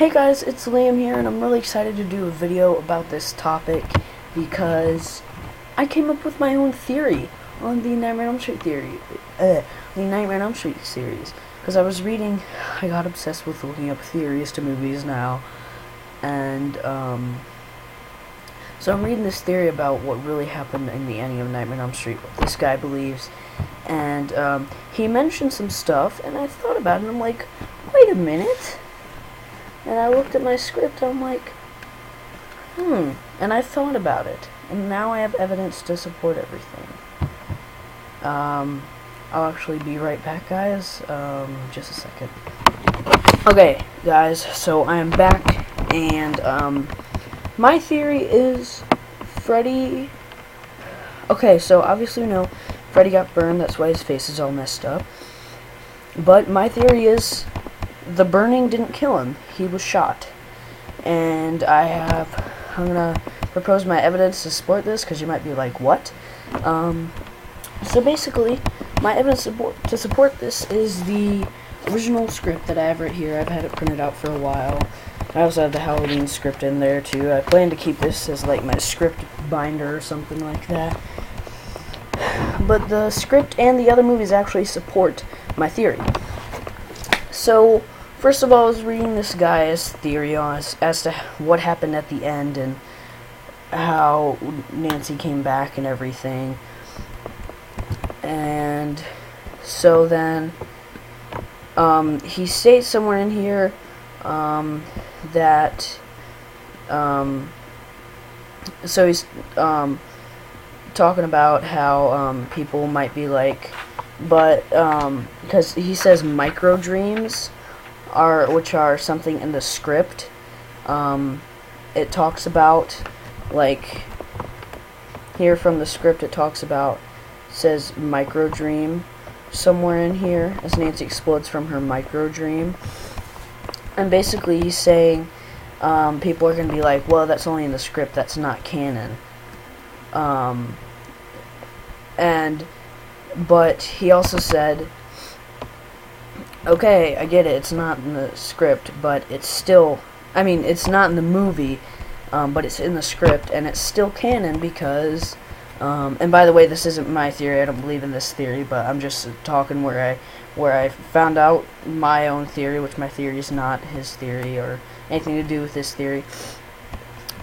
Hey guys, it's Liam here, and I'm really excited to do a video about this topic because I came up with my own theory on the Nightmare on Elm Street series. Because I was reading, I got obsessed with looking up theories to movies now, and so I'm reading this theory about what really happened in the ending of Nightmare on Elm Street, what this guy believes, and he mentioned some stuff, and I thought about it, and I'm like, wait a minute. And I looked at my script, and I'm like, and I thought about it, and now I have evidence to support everything. I'll actually be right back, guys, just a second. Okay, guys, so I am back, and, my theory is Freddy. Okay, so obviously we know Freddy got burned, that's why his face is all messed up. But my theory is the burning didn't kill him, he was shot. And I'm gonna propose my evidence to support this, because you might be like, what? So basically, my evidence to support this is the original script that I have right here. I've had it printed out for a while. I also have the Halloween script in there too. I plan to keep this as like my script binder or something like that. But the script and the other movies actually support my theory. So, first of all, I was reading this guy's theory as to what happened at the end and how Nancy came back and everything. And so then, he states somewhere in here, that, so he's, talking about how, people might be like, but, because he says micro dreams which are something in the script, it talks about, like, here from the script it talks about, says micro dream somewhere in here as Nancy explodes from her micro dream. And basically he's saying people are going to be like, well, that's only in the script, that's not canon. But he also said, okay, I get it, it's not in the script, but it's still, I mean, it's not in the movie, but it's in the script, and it's still canon because, and by the way, this isn't my theory, I don't believe in this theory, but I'm just talking where I found out my own theory, which my theory is not his theory or anything to do with this theory.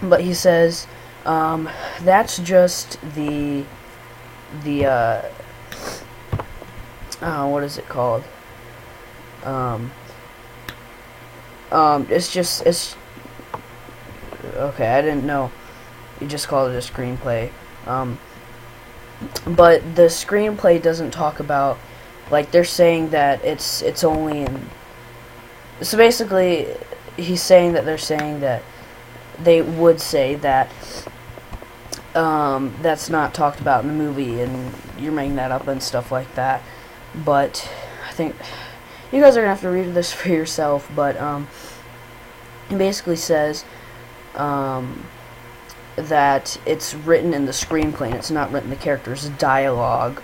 But he says, that's just the what is it called? It's okay, I didn't know. You just called it a screenplay. But the screenplay doesn't talk about, like, they're saying that it's only in, so basically he's saying that they're saying that they would say that that's not talked about in the movie and you're making that up and stuff like that. But I think you guys are gonna have to read this for yourself, but he basically says that it's written in the screenplay and it's not written in the character's dialogue.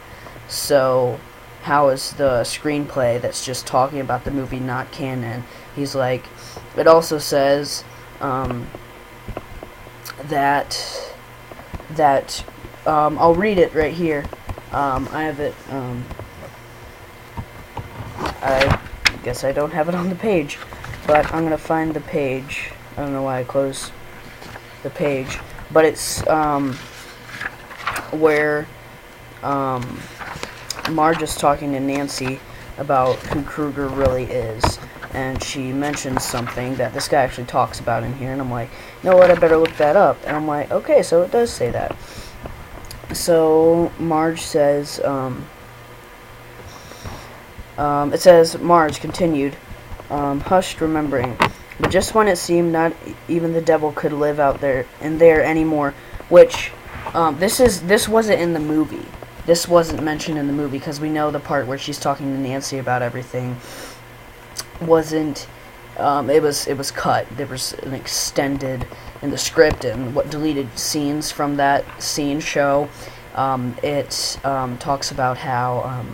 So how is the screenplay that's just talking about the movie not canon? He's like, it also says that I'll read it right here. I have it, I guess I don't have it on the page, but I'm gonna find the page. I don't know why I closed the page, but it's where Marge is talking to Nancy about who Krueger really is, and she mentions something that this guy actually talks about in here, and I'm like, you know what, I better look that up. And I'm like, okay, so it does say that. So Marge says, it says, Marge continued, hushed, remembering, but just when it seemed not even the devil could live out there anymore, which, this wasn't in the movie. This wasn't mentioned in the movie, because we know the part where she's talking to Nancy about everything wasn't, it was cut. There was an extended in the script, and what deleted scenes from that scene show, it talks about how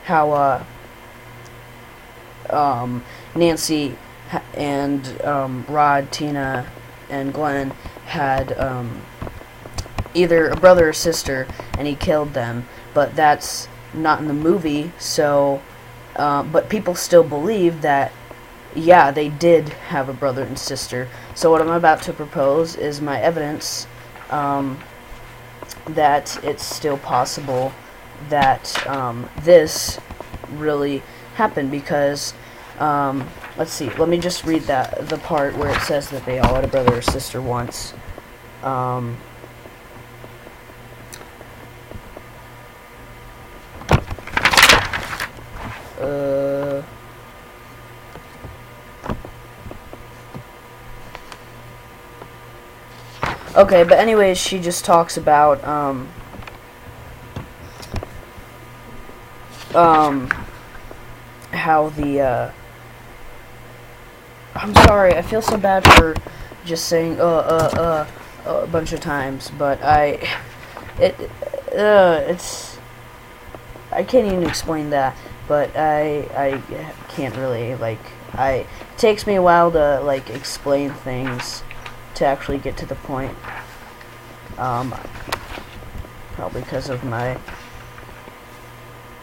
how Nancy and Rod, Tina, and Glenn had either a brother or sister, and he killed them. But that's not in the movie, so but people still believe that, yeah, they did have a brother and sister. So what I'm about to propose is my evidence that it's still possible that this really happened, because let's see, let me just read the part where it says that they all had a brother or sister once. Okay, but anyways, she just talks about how the I'm sorry, I feel so bad for just saying a bunch of times, but it's I can't even explain that, but I can't really, like, it takes me a while to, like, explain things to actually get to the point. Probably because of my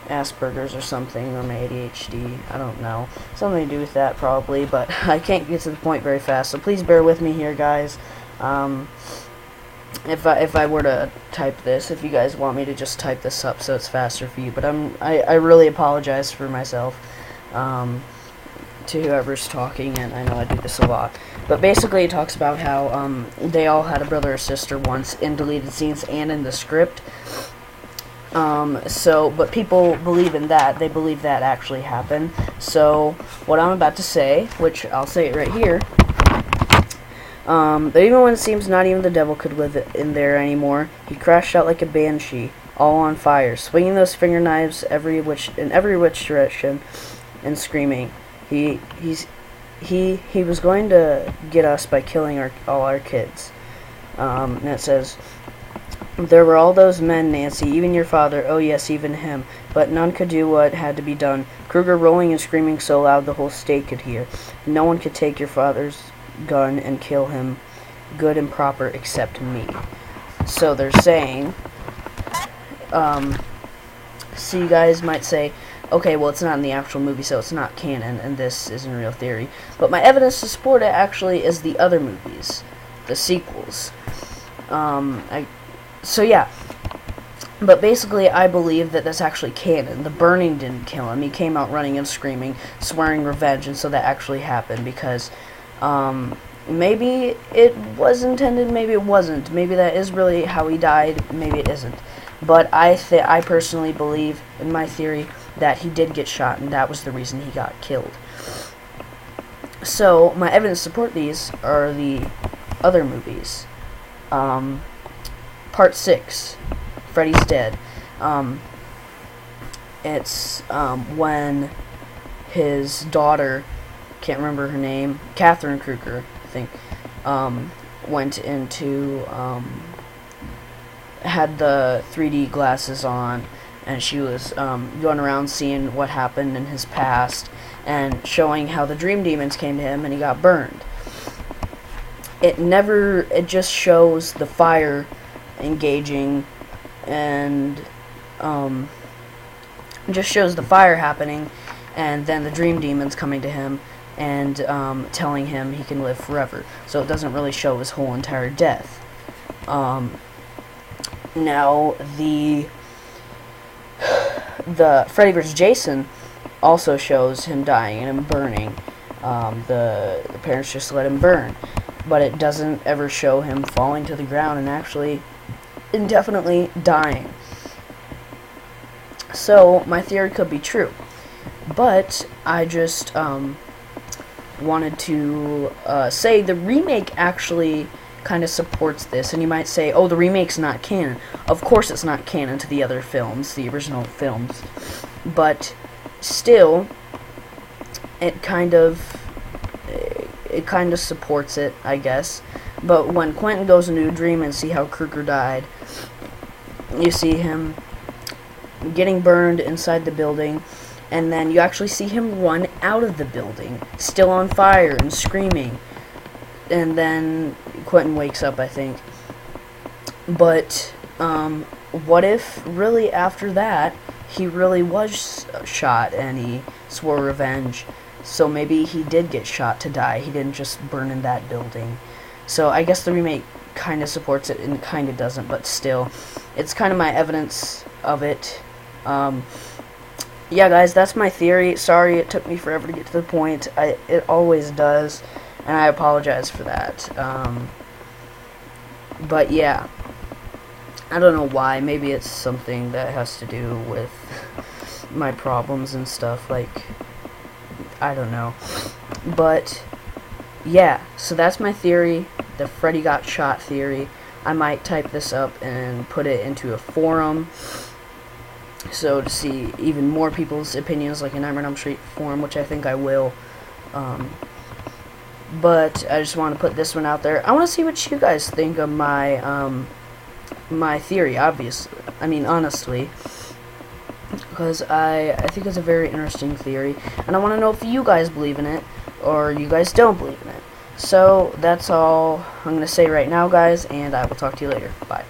Asperger's or something, or my ADHD, I don't know. Something to do with that, probably, but I can't get to the point very fast, so please bear with me here, guys. If I were to type this, if you guys want me to just type this up so it's faster for you, but I really apologize for myself, to whoever's talking, and I know I do this a lot. But basically it talks about how they all had a brother or sister once in deleted scenes and in the script. But people believe in that. They believe that actually happened. So what I'm about to say, which I'll say it right here, that even when it seems not even the devil could live in there anymore, he crashed out like a banshee, all on fire, swinging those finger knives in every which direction, and screaming. He was going to get us by killing all our kids. And it says, there were all those men, Nancy, even your father, oh yes, even him, but none could do what had to be done. Kruger rolling and screaming so loud the whole state could hear. No one could take your father's gun and kill him good and proper except me. So they're saying, so you guys might say, okay, well, it's not in the actual movie, so it's not canon, and this isn't real theory. But my evidence to support it actually is the other movies, the sequels. So yeah. But basically, I believe that that's actually canon. The burning didn't kill him. He came out running and screaming, swearing revenge, and so that actually happened, because maybe it was intended, maybe it wasn't. Maybe that is really how he died, maybe it isn't. But I personally believe, in my theory, that he did get shot, and that was the reason he got killed. So, my evidence to support these are the other movies. Part 6, Freddy's Dead. It's when his daughter, can't remember her name, Catherine Kruger, I think, went into, had the 3D glasses on, and she was going around seeing what happened in his past, and showing how the dream demons came to him, and he got burned. It just shows the fire engaging, and just shows the fire happening, and then the dream demons coming to him, and telling him he can live forever. So it doesn't really show his whole entire death. Now, the Freddy vs. Jason also shows him dying and him burning. The parents just let him burn. But it doesn't ever show him falling to the ground and actually indefinitely dying. So, my theory could be true. But I just wanted to say the remake actually kind of supports this. And you might say, oh, the remake's not canon. Of course it's not canon to the other films, the original films. But still, it kind of supports it, I guess. But when Quentin goes into a dream and see how Kruger died, you see him getting burned inside the building, and then you actually see him run out of the building, still on fire and screaming. And then Quentin wakes up, I think. But what if really after that he really was shot and he swore revenge? So maybe he did get shot to die. He didn't just burn in that building. So I guess the remake kind of supports it and kind of doesn't, but still, it's kind of my evidence of it. Yeah, guys, that's my theory. Sorry it took me forever to get to the point. It always does, and I apologize for that. But yeah, I don't know why. Maybe it's something that has to do with my problems and stuff. Like, I don't know. But yeah, so that's my theory, the Freddy got shot theory. I might type this up and put it into a forum, so to see even more people's opinions, like a Nightmare on Elm Street forum, which I think I will. But I just want to put this one out there. I want to see what you guys think of my my theory. Obviously, I mean honestly, because I think it's a very interesting theory, and I want to know if you guys believe in it or you guys don't believe in it. So that's all I'm going to say right now, guys, and I will talk to you later. Bye.